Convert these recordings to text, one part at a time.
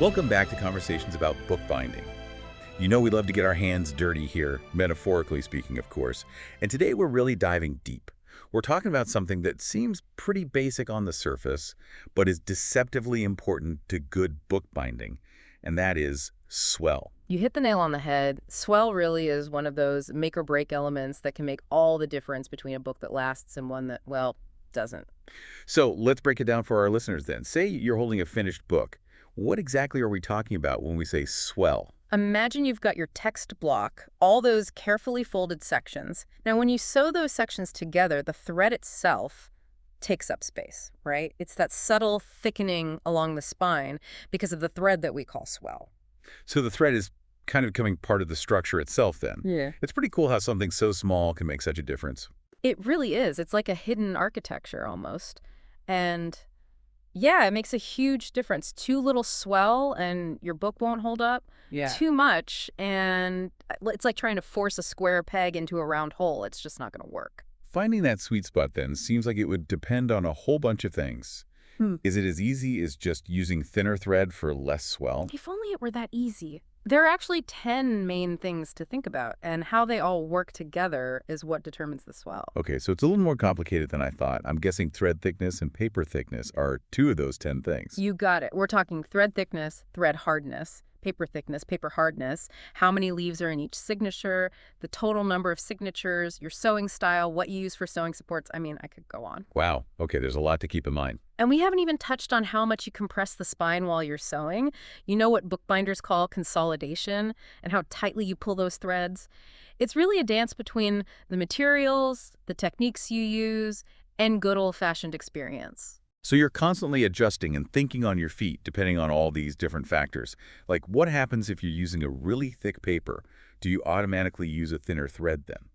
Welcome back to Conversations About Bookbinding. You know we love to get our hands dirty here, metaphorically speaking, of course. And today we're really diving deep. We're talking about something that seems pretty basic on the surface, but is deceptively important to good bookbinding, and that is swell. You hit the nail on the head. Swell really is one of those make or break elements that can make all the difference between a book that lasts and one that, well, doesn't. So let's break it down for our listeners then. Say you're holding a finished book. What exactly are we talking about when we say swell? Imagine you've got your text block, all those carefully folded sections. Now, when you sew those sections together, the thread itself takes up space, right? It's that subtle thickening along the spine because of the thread that we call swell. So the thread is kind of becoming part of the structure itself then. Yeah. It's pretty cool how something so small can make such a difference. It really is. It's like a hidden architecture almost. And yeah, it makes a huge difference. Too little swell and your book won't hold up. Yeah. Too much and it's like trying to force a square peg into a round hole. It's just not going to work. Finding that sweet spot then seems like it would depend on a whole bunch of things. Is it as easy as just using thinner thread for less swell? If only it were that easy. There are actually 10 main things to think about, and how they all work together is what determines the swell. Okay, so it's a little more complicated than I thought. I'm guessing thread thickness and paper thickness are two of those 10 things. You got it. We're talking thread thickness, thread hardness, paper thickness, paper hardness, how many leaves are in each signature, the total number of signatures, your sewing style, what you use for sewing supports. I mean, I could go on. Wow, okay, there's a lot to keep in mind. And we haven't even touched on how much you compress the spine while you're sewing. You know what bookbinders call consolidation and how tightly you pull those threads. It's really a dance between the materials, the techniques you use, and good old-fashioned experience. So you're constantly adjusting and thinking on your feet depending on all these different factors. Like what happens if you're using a really thick paper? Do you automatically use a thinner thread then?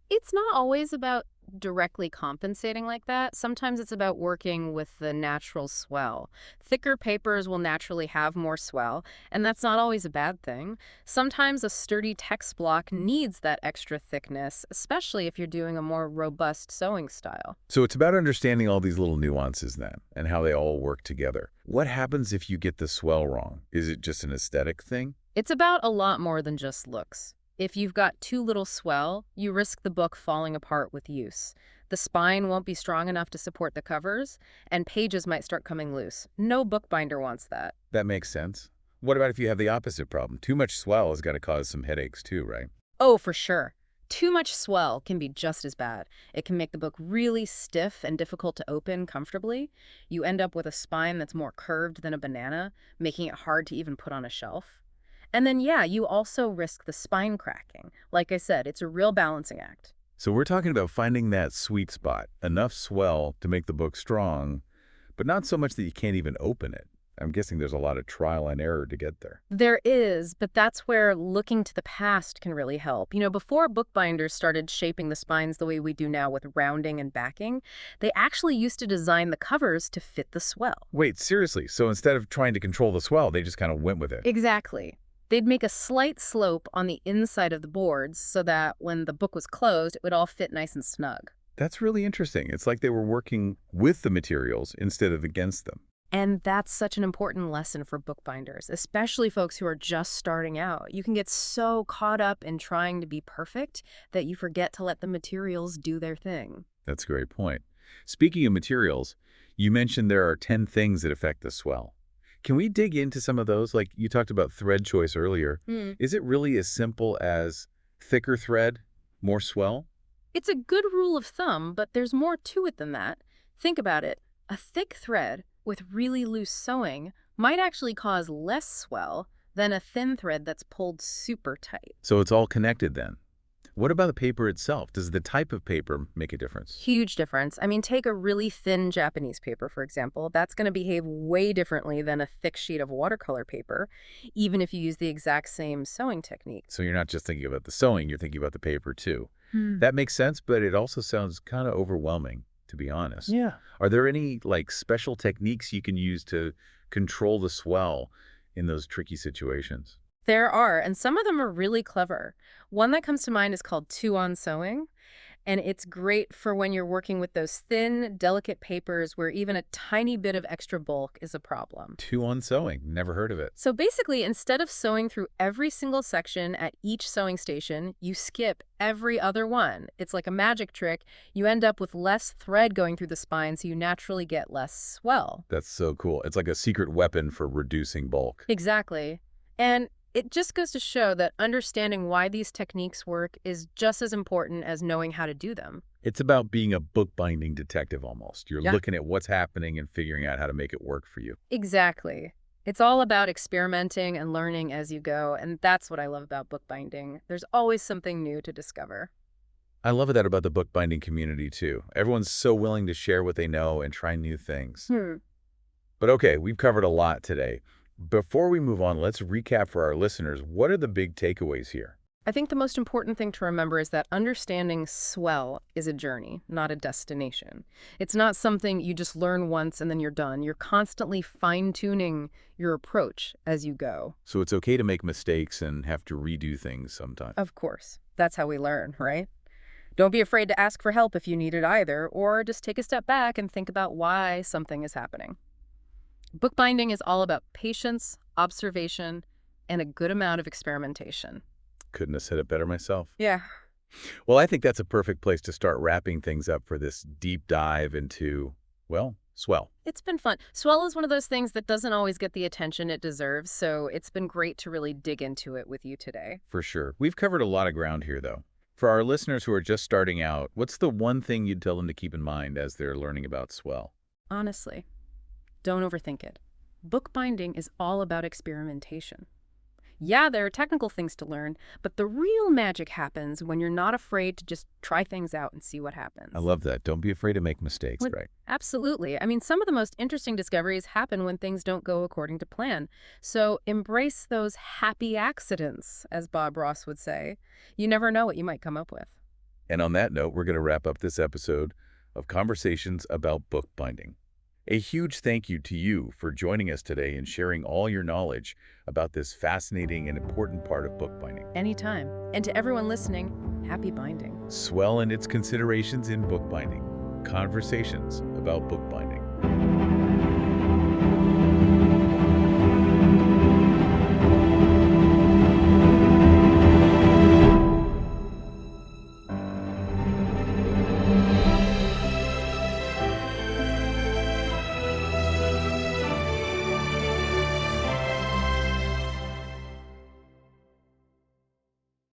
It's not always about directly compensating like that. Sometimes it's about working with the natural swell. Thicker papers will naturally have more swell, and that's not always a bad thing. Sometimes a sturdy text block needs that extra thickness, especially if you're doing a more robust sewing style. So it's about understanding all these little nuances then and how they all work together. What happens if you get the swell wrong? Is it just an aesthetic thing? It's about a lot more than just looks. If you've got too little swell, you risk the book falling apart with use. The spine won't be strong enough to support the covers, and pages might start coming loose. No bookbinder wants that. That makes sense. What about if you have the opposite problem? Too much swell has got to cause some headaches too, right? Oh, for sure. Too much swell can be just as bad. It can make the book really stiff and difficult to open comfortably. You end up with a spine that's more curved than a banana, making it hard to even put on a shelf. And then, yeah, you also risk the spine cracking. Like I said, it's a real balancing act. So we're talking about finding that sweet spot, enough swell to make the book strong, but not so much that you can't even open it. I'm guessing there's a lot of trial and error to get there. There is, but that's where looking to the past can really help. You know, before bookbinders started shaping the spines the way we do now with rounding and backing, they actually used to design the covers to fit the swell. Wait, seriously? So instead of trying to control the swell, they just kind of went with it? Exactly. They'd make a slight slope on the inside of the boards so that when the book was closed, it would all fit nice and snug. That's really interesting. It's like they were working with the materials instead of against them. And that's such an important lesson for bookbinders, especially folks who are just starting out. You can get so caught up in trying to be perfect that you forget to let the materials do their thing. That's a great point. Speaking of materials, you mentioned there are 10 things that affect the swell. Can we dig into some of those? Like you talked about thread choice earlier. Is it really as simple as thicker thread, more swell? It's a good rule of thumb, but there's more to it than that. Think about it. A thick thread with really loose sewing might actually cause less swell than a thin thread that's pulled super tight. So it's all connected then. What about the paper itself? Does the type of paper make a difference? Huge difference. I mean, take a really thin Japanese paper, for example. That's going to behave way differently than a thick sheet of watercolor paper, even if you use the exact same sewing technique. So you're not just thinking about the sewing, you're thinking about the paper too. That makes sense, but it also sounds kind of overwhelming, to be honest. Yeah. Are there any special techniques you can use to control the swell in those tricky situations? There are, and some of them are really clever. One that comes to mind is called two-on sewing. And it's great for when you're working with those thin, delicate papers where even a tiny bit of extra bulk is a problem. 2 on sewing. Never heard of it. So basically, instead of sewing through every single section at each sewing station, you skip every other one. It's like a magic trick. You end up with less thread going through the spine, so you naturally get less swell. That's so cool. It's like a secret weapon for reducing bulk. Exactly. And it just goes to show that understanding why these techniques work is just as important as knowing how to do them. It's about being a bookbinding detective almost. You're Yeah. looking at what's happening and figuring out how to make it work for you. Exactly. It's all about experimenting and learning as you go, and that's what I love about bookbinding. There's always something new to discover. I love that about the bookbinding community too. Everyone's so willing to share what they know and try new things. But okay, we've covered a lot today. Before we move on, let's recap for our listeners. What are the big takeaways here? I think the most important thing to remember is that understanding swell is a journey, not a destination. It's not something you just learn once and then you're done. You're constantly fine-tuning your approach as you go. So it's okay to make mistakes and have to redo things sometimes. Of course, that's how we learn, right? Don't be afraid to ask for help if you need it either, or just take a step back and think about why something is happening. Bookbinding is all about patience, observation, and a good amount of experimentation. Couldn't have said it better myself. Yeah. Well, I think that's a perfect place to start wrapping things up for this deep dive into, well, Swell. It's been fun. Swell is one of those things that doesn't always get the attention it deserves, so it's been great to really dig into it with you today. For sure. We've covered a lot of ground here, though. For our listeners who are just starting out, what's the one thing you'd tell them to keep in mind as they're learning about Swell? Honestly, don't overthink it. Bookbinding is all about experimentation. Yeah, there are technical things to learn, but the real magic happens when you're not afraid to just try things out and see what happens. I love that. Don't be afraid to make mistakes, When- right? Absolutely. I mean, some of the most interesting discoveries happen when things don't go according to plan. So embrace those happy accidents, as Bob Ross would say. You never know what you might come up with. And on that note, we're going to wrap up this episode of Conversations About Bookbinding. A huge thank you to you for joining us today and sharing all your knowledge about this fascinating and important part of bookbinding. Anytime. And to everyone listening, happy binding. Swell and its considerations in bookbinding. Conversations About Bookbinding.